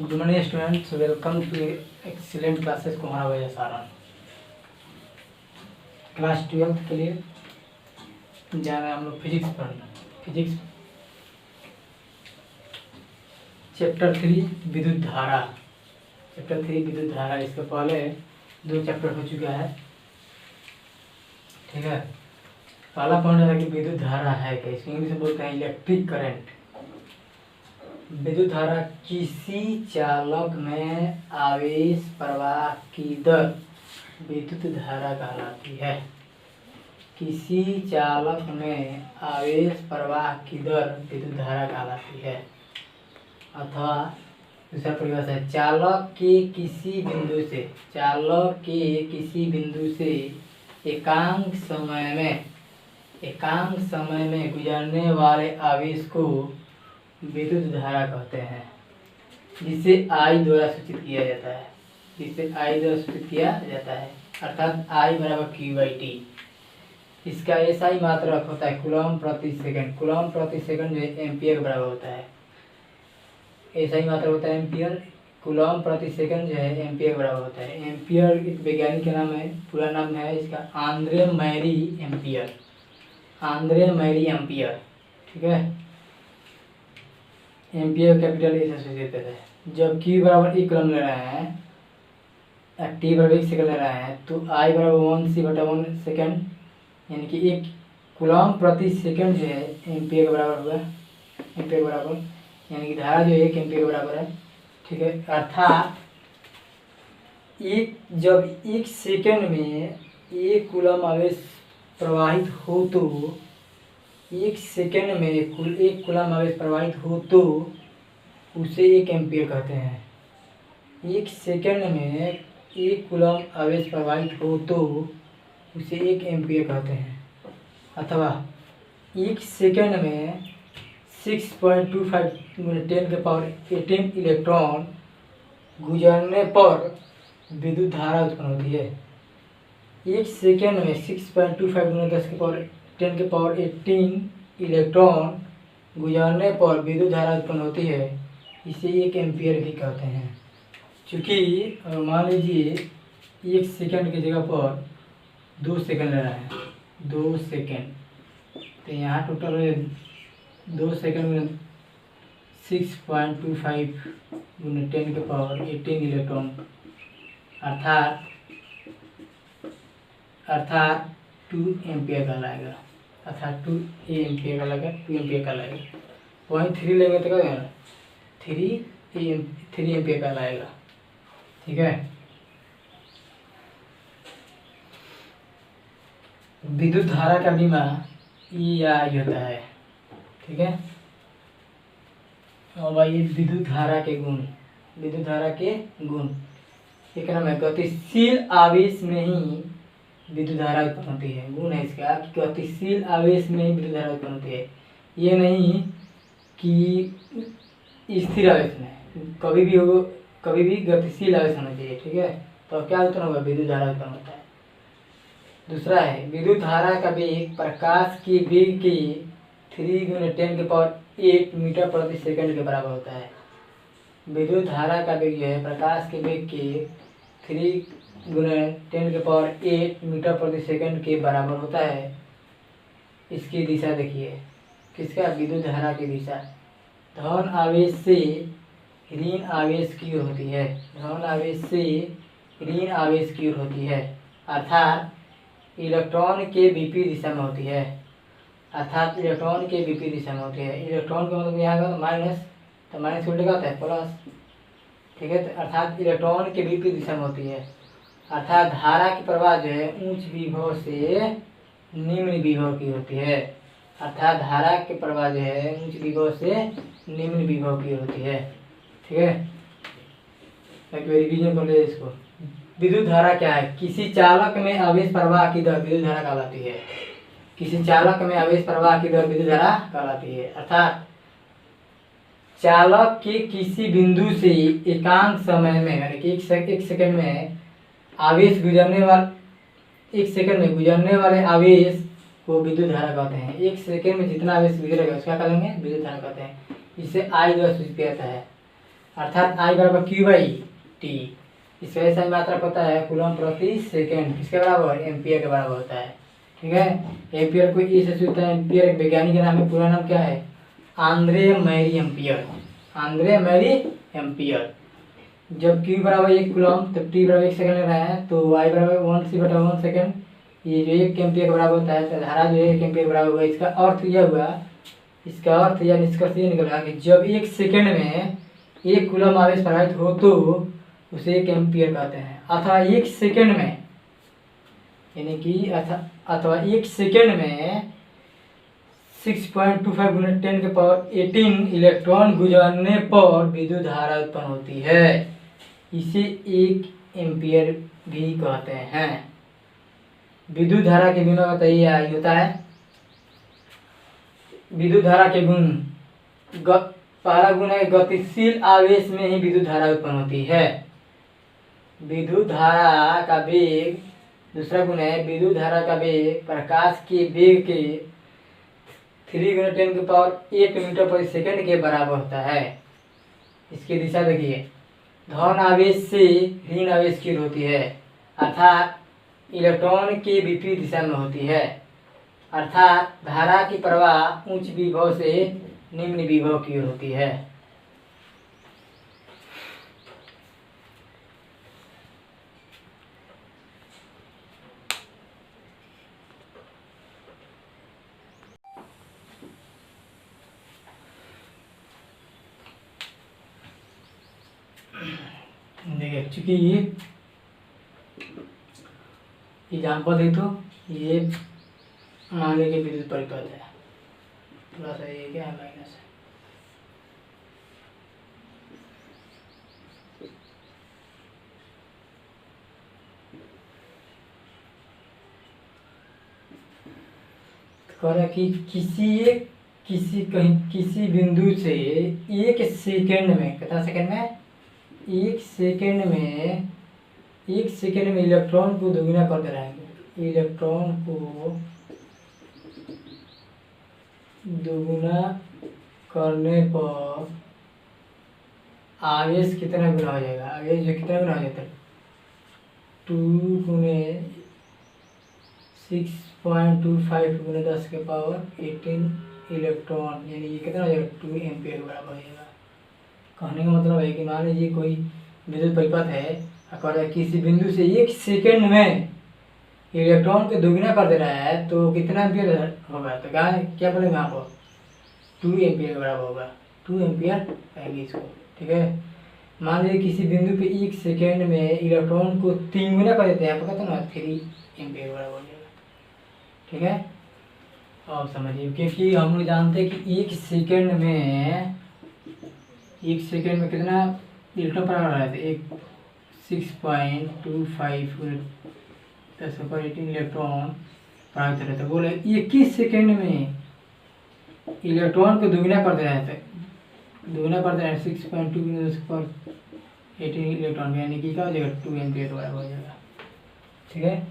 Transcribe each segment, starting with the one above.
Good morning students, welcome to excellent classes Kumar भैया Saran. Class 12th के लिए जा रहे हैं हम लोग फिजिक्स पढ़ना। फिजिक्स चैप्टर 3 विद्युत धारा। चैप्टर 3 विद्युत धारा, इसके पहले 2 चैप्टर हो चुका है। ठीक है, पहला पॉइंट है कि विद्युत धारा है क्या। इसको इंग्लिश में बोलते हैं इलेक्ट्रिक करंट। विद्युत धारा किसी चालक में आवेश प्रवाह की दर विद्युत धारा कहलाती है। किसी चालक में आवेश प्रवाह की दर विद्युत धारा कहलाती है। अथवा दूसरा परिभाषा है, चालक के किसी बिंदु से एकांक समय में गुजरने वाले आवेश को विद्युत धारा कहते हैं, जिसे I द्वारा सूचित किया जाता है। अर्थात I बराबर Q/T। इसका SI मात्रक होता है कूलम प्रति सेकंड। कूलम प्रति सेकंड जो एम्पियर के बराबर होता है। SI मात्रक होता है एम्पियर, कूलम प्रति सेकंड जो है एम्पियर के बराबर होता है। एम्पियर एक वैज्ञानिक का नाम है, पूरा नाम है इसका आंद्रे मैरी एम्पियर। ठीक है, एम्पियर कैपिटल ए से एसोसिएटेड है। जब Q बराबर 1 कूलम ले रहे हैं, T बराबर 1 सेकंड ले रहे हैं, तो I बराबर 1c/1 सेकंड, यानी कि 1 कूलम प्रति सेकंड जो है एम्पियर के बराबर हुआ। एम्पियर के बराबर यानी कि धारा जो 1 एम्पियर के बराबर है। ठीक है, अर्थात जब 1 सेकंड में 1 कूलम आवेश प्रवाहित हो तो 1 सेकंड में 1 कूलम आवेश प्रवाहित हो तो उसे 1 एम्पियर कहते हैं। 1 सेकंड में 1 कूलम आवेश प्रवाहित हो तो उसे 1 एम्पियर कहते हैं। अथवा 1 सेकंड में 6.25 × 10⁻18 इलेक्ट्रॉन गुजरने पर विद्युत धारा उत्पन्न होती है। 1 सेकंड में 6.25 × 10⁻18 इलेक्ट्रॉन गुजरने पर विद्युत धारा उत्पन्न होती है। इसे 1 एम्पियर भी कहते हैं। चूँकि मान लीजिए 1 सेकंड की जगह पर 2 सेकंड ले रहे हैं, 2 सेकंड, तो यहाँ टोटल है 2 सेकंड में 6.25 × 10⁻18 इलेक्ट्रॉन, अर्थात 2 एम्पियर कहलाएगा। अर्थात 2 एम्पियर कहलाएगा। वहीं 3 लेंगे तो क्या होगा, 3 एम्पियर कहलाएगा। ठीक है, विद्युत धारा का बीमा EI होता है। ठीक है, और भाई विद्युत धारा के गुण एक नाम है, गतिशील आवेश में ही विद्युत धारा उत्पन्न होती है। गुण है इसका कि गतिशील आवेश में ही विद्युत धारा उत्पन्न होती है। ये नहीं कि स्थिर आवेश में, कभी भी गतिशील आवेश होना चाहिए। ठीक है, तो क्या उत्पन्न होगा, विद्युत धारा उत्पन्न होता है। दूसरा है, विद्युत धारा का वेग प्रकाश के वेग के 3 × 10⁸ मीटर प्रति सेकंड के बराबर होता है। विद्युत धारा का वेग जो है प्रकाश के वेग के 3 × 10⁸ मीटर प्रति सेकंड के बराबर होता है। इसकी दिशा देखिए, किसका, विद्युत धारा की दिशा धन आवेश से ऋण आवेश की ओर होती है। धन आवेश से ऋण आवेश की ओर होती है, अर्थात इलेक्ट्रॉन के विपरीत दिशा में होती है। इलेक्ट्रॉन का मतलब यहाँ का माइनस, तो माइनस उल्टे का होता है प्लस। ठीक है, तो अर्थात इलेक्ट्रॉन के विपरीत दिशा में होती है। अर्थात धारा की प्रवाह जो है उच्च विभव से निम्न विभव की होती है। ठीक है, एक रिवीजन कर ले इसको। विद्युत धारा क्या है, किसी चालक में आवेश प्रवाह की दर विद्युत धारा कहलाती है। किसी चालक में आवेश प्रवाह की दर विद्युत धारा कहलाती है। अर्थात चालक के किसी बिंदु से एकांक समय में, यानी कि 1 सेकंड में आवेश गुजरने वाले आवेश को विद्युत धारा कहते हैं। 1 सेकंड में जितना आवेश गुजरेगा उसका क्या कहेंगे, विद्युत धारा कहते हैं। इसे I द्वारा सूचित किया जाता है। अर्थात I बराबर Q/T। इसका ऐसा मात्रक होता है कूलम प्रति सेकेंड, किसके बराबर, एम्पियर के बराबर होता है। ठीक है, एम्पियर को ई से सूचता है। एम्पियर एक वैज्ञानिक का नाम है, पूरा नाम क्या है, Andre Marie ampere. Andre Marie ampere. जब Q बराबर 1 कूलम तब T बराबर 1 सेकंड ले रहे हैं तो I बराबर 1c/1 सेकंड, ये जो 1 एम्पियर के बराबर होता है, तो धारा जो 1 एम्पियर के बराबर होगा। इसका अर्थ यह हुआ, इसका अर्थ या निष्कर्ष ये निकला कि जब 1 सेकंड में 1 कूलम आवेश प्रवाहित हो तो उसे 1 एम्पियर कहते हैं। अथवा 1 सेकंड में, यानी कि अथवा 1 सेकंड में 6.25 × 10⁻18 इलेक्ट्रॉन गुजरने पर विद्युत धारा उत्पन्न होती है। इसे 1 एम्पियर भी कहते हैं। विद्युत धारा के गुणों का तो ये आई होता है। विद्युत धारा के गुण, पहला गुण है गतिशील आवेश में ही विद्युत धारा उत्पन्न होती है। विद्युत धारा का वेग, दूसरा गुण है विद्युत धारा का वेग प्रकाश के वेग के 3 × 10⁸ मीटर प्रति सेकंड के बराबर होता है। इसकी दिशा देखिए, धन आवेश से ऋण आवेश की ओर होती है, अर्थात इलेक्ट्रॉन के विपरीत दिशा में होती है। अर्थात धारा की प्रवाह उच्च विभव से निम्न विभव की ओर होती है। देखिए, चूंकि ये एग्जाम्पल दे तो ये मान लीजिए विद्युत परिपथ है, थोड़ा सा ये क्या है माइनस है। कह रहा कि किसी बिंदु से 1 सेकेंड में, कितना सेकेंड में, 1 सेकेंड में इलेक्ट्रॉन को दोगुना कर दे रहा है। इलेक्ट्रॉन को दोगुना करने पर आवेश कितना गुना हो जाएगा, आवेश जो कितना गुना हो जाता है, 2 × 6.25 × 10⁻18 इलेक्ट्रॉन, यानी ये कितना हो जाएगा, 2 एम्पियर के बराबर हो जाएगा। कहने का मतलब है कि मान लीजिए कोई विद्युत परिपथ है, अगर किसी बिंदु से 1 सेकेंड में इलेक्ट्रॉन को दोगुना कर दे रहा है तो कितना एम्पियर होगा, तो क्या बोलेंगे यहाँ पर, 2 एम्पियर के बराबर होगा। 2 एम्पियर कहेंगे इसको। ठीक है, मान लीजिए किसी बिंदु पे 1 सेकेंड में इलेक्ट्रॉन को 3 गुना कर देते हैं, आपको कहते हैं ना 3 एम्पियर के बराबर हो जाएगा। ठीक है, अब समझिए, क्योंकि हम लोग जानते हैं कि 1 सेकेंड में कितना इलेक्ट्रॉन प्रवाह रहा है, 6.25 × 10⁻18 इलेक्ट्रॉन प्रवाहित रहता है। बोले 21 सेकेंड में इलेक्ट्रॉन को दोगुना कर दे रहा है, 6.2 × 10⁻18 इलेक्ट्रॉन, यानी कि क्या हो जाएगा, 2 एम्पियर के बराबर हो जाएगा। ठीक है,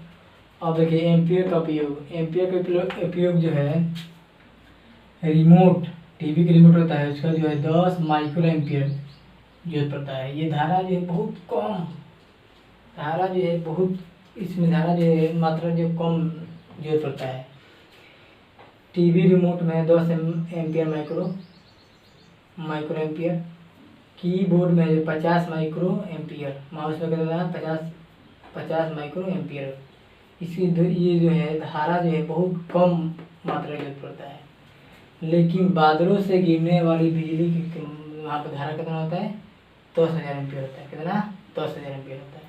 अब देखिए एम्पियर का उपयोग जो है, रिमोट टीवी के रिमोट होता है, उसका जो है 10 माइक्रो एम्पियर जरूरत पड़ता है। ये धारा जो है बहुत कम, धारा जो है बहुत, इसमें धारा जो है मात्रा जो कम जरूरत पड़ता है। टीवी रिमोट में 10 एम्पियर माइक्रो एम्पियर, कीबोर्ड में 50 माइक्रो एम्पियर, माउस में कितना 50 माइक्रो एम्पियर। इसकी ये जो है धारा जो है बहुत कम मात्रा की जरूरत पड़ता है। लेकिन बादलों से गिरने वाली बिजली की वहाँ पर धारा कितना होता है, 10,000 एम्पियर होता है। कितना, 10,000 एम्पियर होता है।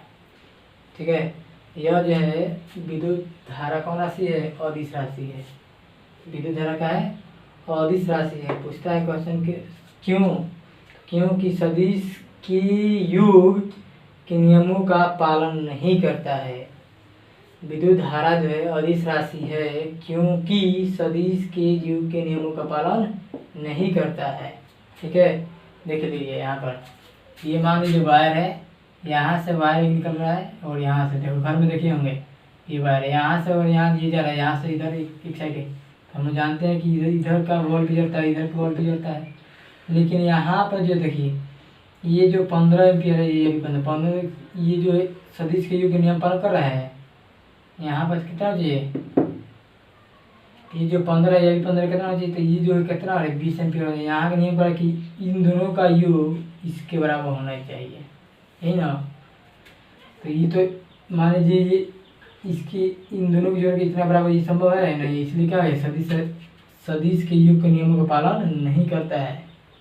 ठीक है, यह जो है विद्युत धारा कौन राशि है, अदिश राशि है। विद्युत धारा का है, अदिश राशि है। पूछता है क्वेश्चन के क्योंकि सदिश के योग के नियमों का पालन नहीं करता है। विद्युत धारा जो है अदिश राशि है क्योंकि सदिश के योग के नियमों का पालन नहीं करता है। ठीक है, देख लीजिए यहाँ पर, ये मान लीजिए वायर है, यहाँ से वायर निकल रहा है और यहाँ से, देखो घर में देखिए होंगे, ये वायर है यहाँ से और यहाँ ये जा रहा है, यहाँ से इधर एक साइड है। हम लोग जानते हैं कि इधर का वोल्ट भी जलता है, इधर का वोल्ट भी जलता है। लेकिन यहाँ पर जो देखिए, ये जो 15 एम्पियर है, ये भी 15, ये जो सदिश के योग के नियम पालन कर रहा है, यहाँ पर कितना हो चाहिए, ये जो 15 है, ये भी 15 कितना हो चाहिए, तो ये जो है कितना है 20 एम्पियर हो जाए। यहाँ का नियम करा कि इन दोनों का योग इसके बराबर होना चाहिए, यही ना। तो ये तो मान लीजिए ये इसकी इन दोनों के जोड़ के इतना बराबर ये संभव है नहीं, इसलिए क्या है सदिश के योग के नियमों का पालन नहीं करता है,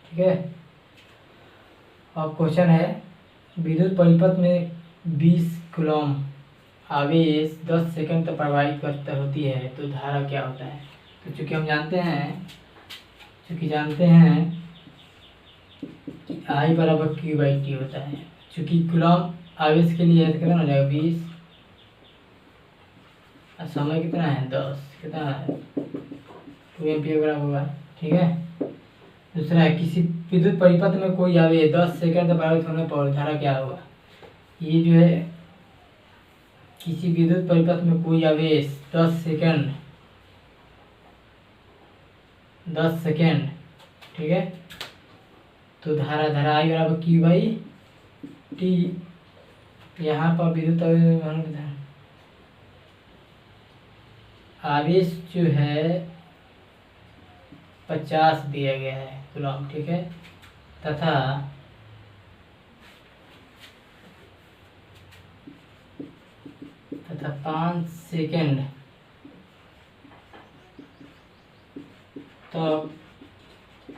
ठीक है। अब क्वेश्चन है, विद्युत परिपथ में 20 कूलम आवेश 10 सेकंड तक प्रवाहित करता होती है तो धारा क्या होता है। तो चूंकि हम जानते हैं कि I बराबर Q/T होता है, चूंकि कूलम आवेश के लिए कितना हो जाएगा 20, और समय कितना है 10, कितना है 2 एम्पियर बराबर होगा, ठीक है। दूसरा है, किसी विद्युत परिपथ में कोई आवेश 10 सेकंड तक प्रवाहित होने पर धारा क्या होगा। ये जो है, किसी विद्युत परिपथ में कोई आवेश 10 सेकंड, ठीक है, तो धारा I बराबर Q/T। यहाँ पर विद्युत आवेश जो है 50 दिया गया है कूलम, ठीक है, तथा तथा 5 सेकंड तक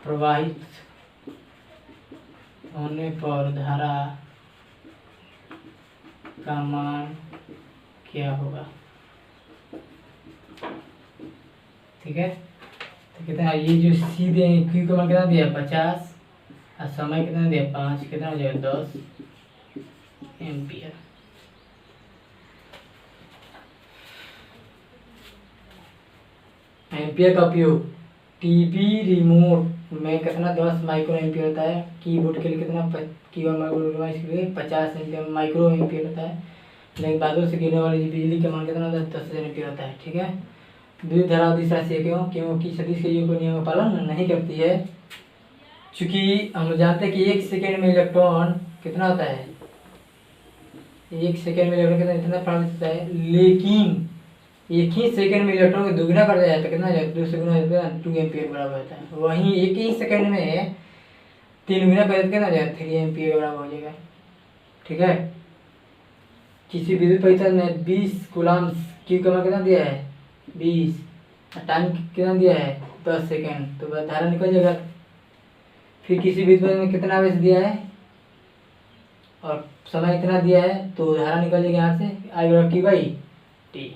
प्रवाहित होने पर धारा का मान क्या होगा, ठीक है। तो कितना, ये जो सीधे Q का मान कितना दिया 50 और समय कितना दिया 5, कितना हो जाएगा 10 एम्पियर। एम्पियर का उपयोग टीवी रिमोट में कितना 10 माइक्रो एम्पियर होता है, कीबोर्ड के लिए कितना कीबोर्ड माइक्रो के लिए 50 एम्पियर माइक्रो एम्पियर होता है, लेकिन बादल से गिरने वाली बिजली का मान कितना होता है 10,000 एम्पियर होता है, ठीक है। विद्युत धारा अदिश राशि है, क्योंकि सदिश के योग नियम का पालन नहीं करती है। चूंकि हम जानते हैं कि 1 सेकेंड में इलेक्ट्रॉन कितना होता है, 1 सेकेंड में इलेक्ट्रॉन इतना प्रवाहित होता है, लेकिन 1 ही सेकेंड में इलेक्ट्रॉन को दुगना कर दिया जाता है, कितना हो जाएगा 2 से गुना 2 एम्पियर बराबर होता है। वहीं 1 ही सेकेंड में 3 गुना कर कितना हो जाएगा 3 एम्पियर बराबर हो जाएगा, ठीक है। किसी विद्युत परिपथ में 20 कूलम Q का मान कितना दिया है 20, टाइम कितना दिया है 10 सेकेंड, तो बस धारा निकल जाएगा। फिर किसी विद्युत में कितना आवेश दिया है और समय कितना दिया है, तो धारा निकल जाएगा यहाँ से I बराबर Q/T।